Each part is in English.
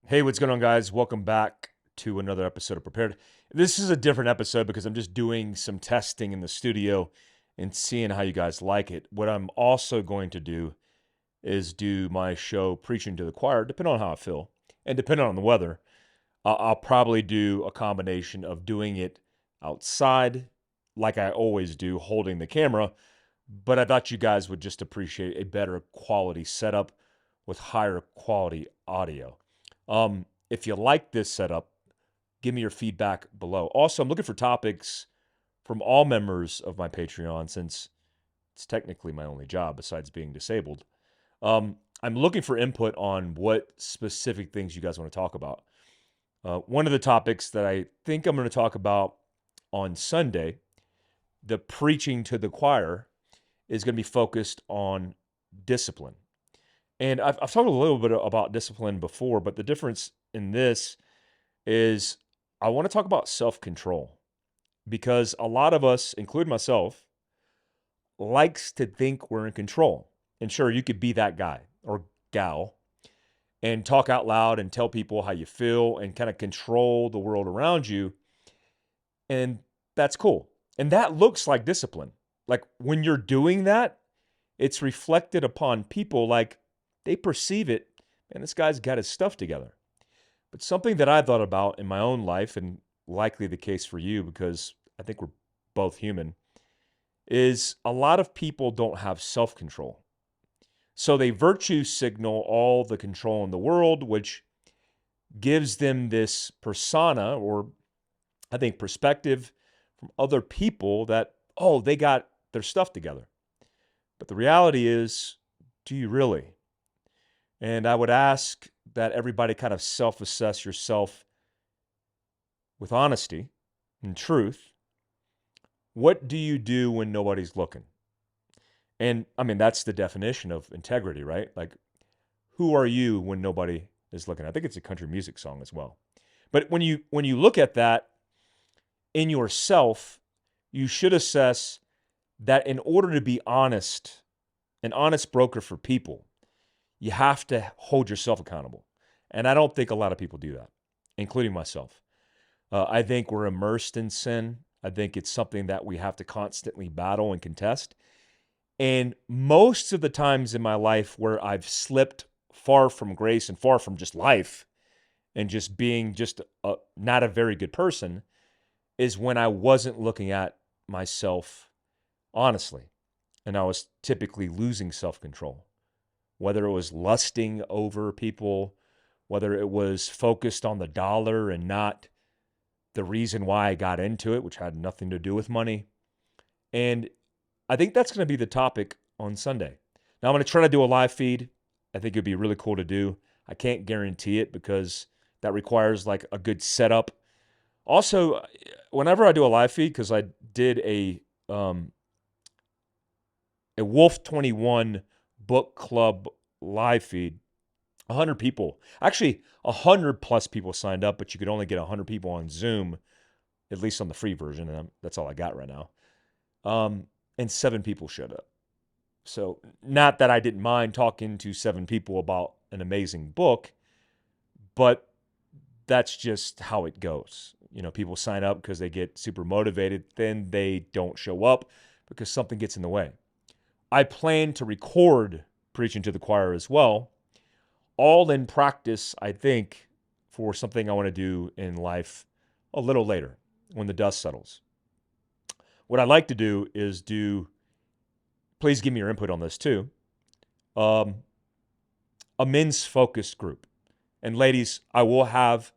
Hey, what's going on, guys? Welcome back to another episode of Prepared. This is a different episode because I'm just doing some testing in the studio and seeing how you guys like it. What I'm also going to do is do my show Preaching to the Choir, depending on how I feel and depending on the weather. I'll probably do a combination of doing it outside, like I always do, holding the camera. But I thought you guys would just appreciate a better quality setup with higher quality audio. If you like this setup, give me your feedback below. Also, I'm looking for topics from all members of my Patreon since it's technically my only job besides being disabled. I'm looking for input on what specific things you guys want to talk about. One of the topics that I think I'm going to talk about on Sunday, the preaching to the choir, is going to be focused on discipline. And I've talked a little bit about discipline before, but the difference in this is I want to talk about self control because a lot of us, including myself, likes to think we're in control. And sure, you could be that guy or gal and talk out loud and tell people how you feel and kind of control the world around you. And that's cool. And that looks like discipline. Like when you're doing that, it's reflected upon people like they perceive it. Man, this guy's got his stuff together. But something that I thought about in my own life, and likely the case for you because I think we're both human, is a lot of people don't have self control. So they virtue signal all the control in the world, which gives them this persona or I think perspective from other people that, oh, they got their stuff together. But the reality is, do you really? And I would ask that everybody kind of self assess yourself with honesty and truth. What do you do when nobody's looking? And I mean, that's the definition of integrity, right? Like, who are you when nobody is looking? I think it's a country music song as well. But when you look at that in yourself, you should assess that in order to be honest, an honest broker for people, you have to hold yourself accountable. And I don't think a lot of people do that, including myself. I think we're immersed in sin. I think it's something that we have to constantly battle and contest. And most of the times in my life where I've slipped far from grace and far from just life and just being just not a very good person is when I wasn't looking at myself honestly. And I was typically losing self control, whether it was lusting over people, whether it was focused on the dollar and not the reason why I got into it, which had nothing to do with money. And I think that's going to be the topic on Sunday. Now, I'm going to try to do a live feed. I think it'd be really cool to do. I can't guarantee it because that requires like a good setup. Also, whenever I do a live feed, because I did a Wolf 21 book club live feed, 100 people, actually 100 plus people signed up, but you could only get 100 people on Zoom, at least on the free version. And that's all I got right now. And 7 people showed up. So not that I didn't mind talking to 7 people about an amazing book, but that's just how it goes. You know, people sign up because they get super motivated, then they don't show up because something gets in the way. I plan to record Preaching to the Choir as well, all in practice, I think, for something I want to do in life a little later when the dust settles. What I'd like to do is please give me your input on this too, a men's focused group. And ladies, I will have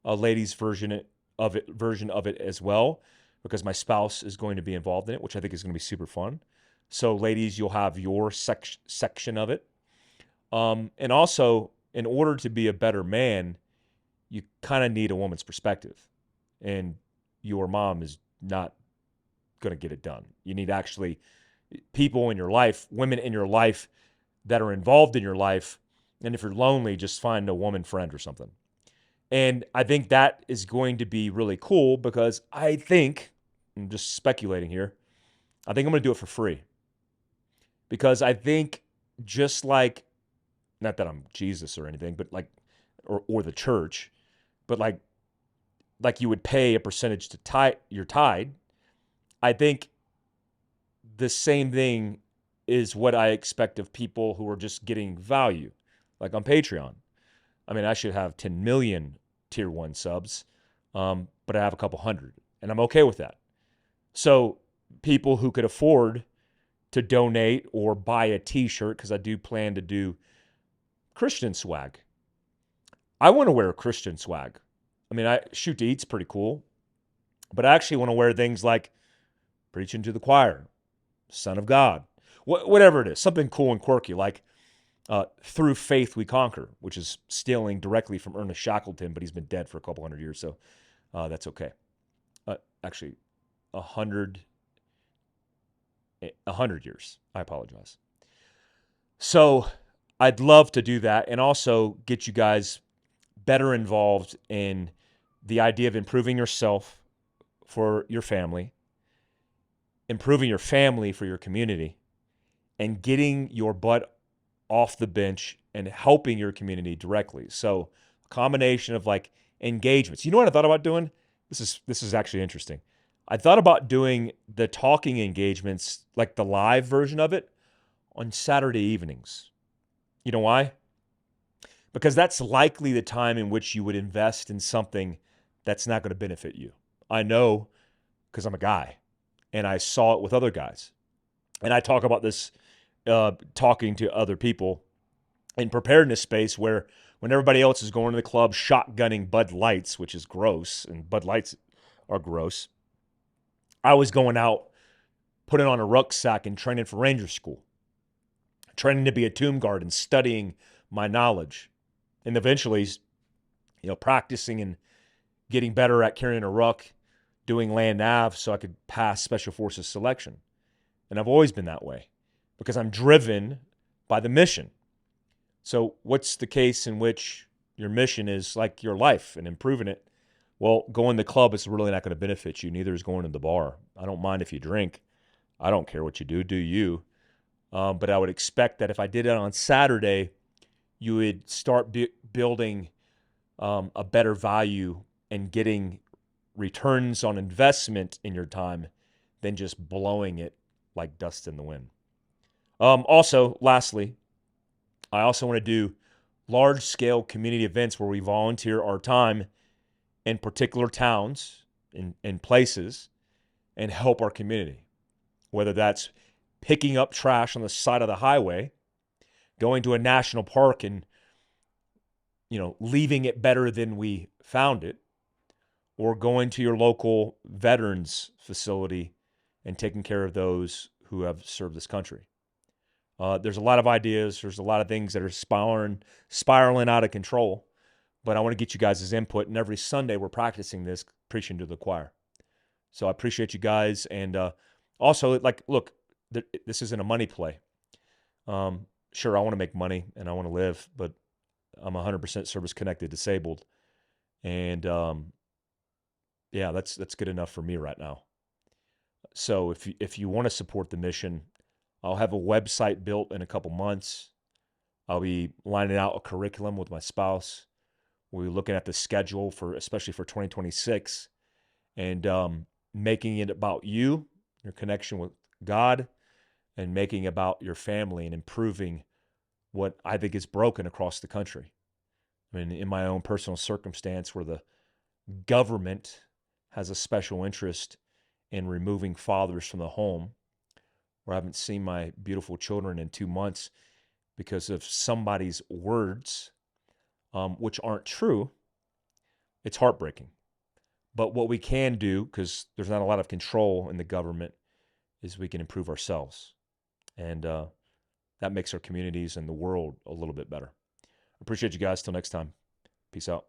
a ladies version of it as well because my spouse is going to be involved in it, which I think is going to be super fun. So ladies, you'll have your section of it. And also, in order to be a better man, you kind of need a woman's perspective. And your mom is not going to get it done. You need actually people in your life, women in your life that are involved in your life. And if you're lonely, just find a woman friend or something. And I think that is going to be really cool because I think, I'm just speculating here, I think I'm going to do it for free. Because I think just like, not that I'm Jesus or anything, but like or the church, but like you would pay a percentage to your tithe. I think the same thing is what I expect of people who are just getting value, like on Patreon. I mean, I should have 10 million tier one subs, but I have a couple hundred, and I'm okay with that. So people who could afford to donate or buy a t-shirt, because I do plan to do Christian swag. I want to wear Christian swag. I mean, Shoot to Eat's pretty cool, but I actually want to wear things like Preaching to the Choir, Son of God, whatever it is, something cool and quirky, like Through Faith We Conquer, which is stealing directly from Ernest Shackleton, but he's been dead for a couple hundred years, so that's okay. Actually, 100 years. I apologize. So I'd love to do that and also get you guys better involved in the idea of improving yourself for your family, improving your family for your community, and getting your butt off the bench and helping your community directly. So a combination of like engagements. You know what I thought about doing? This is actually interesting. I thought about doing the talking engagements, like the live version of it, on Saturday evenings. You know why? Because that's likely the time in which you would invest in something that's not going to benefit you. I know because I'm a guy and I saw it with other guys. And I talk about this talking to other people in preparedness space where when everybody else is going to the club shotgunning Bud Lights, which is gross, and Bud Lights are gross, I was going out, putting on a rucksack and training for Ranger School, training to be a tomb guard and studying my knowledge. And eventually, practicing and getting better at carrying a ruck, doing land nav so I could pass Special Forces selection. And I've always been that way because I'm driven by the mission. So what's the case in which your mission is like your life and improving it? Well, going to the club is really not going to benefit you. Neither is going to the bar. I don't mind if you drink. I don't care what you do you. But I would expect that if I did it on Saturday, you would start building a better value and getting returns on investment in your time than just blowing it like dust in the wind. Also, lastly, I also want to do large-scale community events where we volunteer our time in particular towns and places and help our community, whether that's picking up trash on the side of the highway, going to a national park and leaving it better than we found it, or going to your local veterans facility and taking care of those who have served this country. There's a lot of ideas. There's a lot of things that are spiraling out of control, but I want to get you guys' input. And every Sunday we're practicing this, preaching to the choir. So I appreciate you guys. And also, look, this isn't a money play. Sure, I want to make money and I want to live, but I'm 100% service-connected disabled. And yeah, that's good enough for me right now. So if you want to support the mission, I'll have a website built in a couple months. I'll be lining out a curriculum with my spouse. We'll be looking at the schedule especially for 2026, and making it about you, your connection with God, and making it about your family and improving what I think is broken across the country. I mean, in my own personal circumstance where the government has a special interest in removing fathers from the home, where I haven't seen my beautiful children in 2 months because of somebody's words, which aren't true, it's heartbreaking. But what we can do, because there's not a lot of control in the government, is we can improve ourselves. And that makes our communities and the world a little bit better. Appreciate you guys. Till next time. Peace out.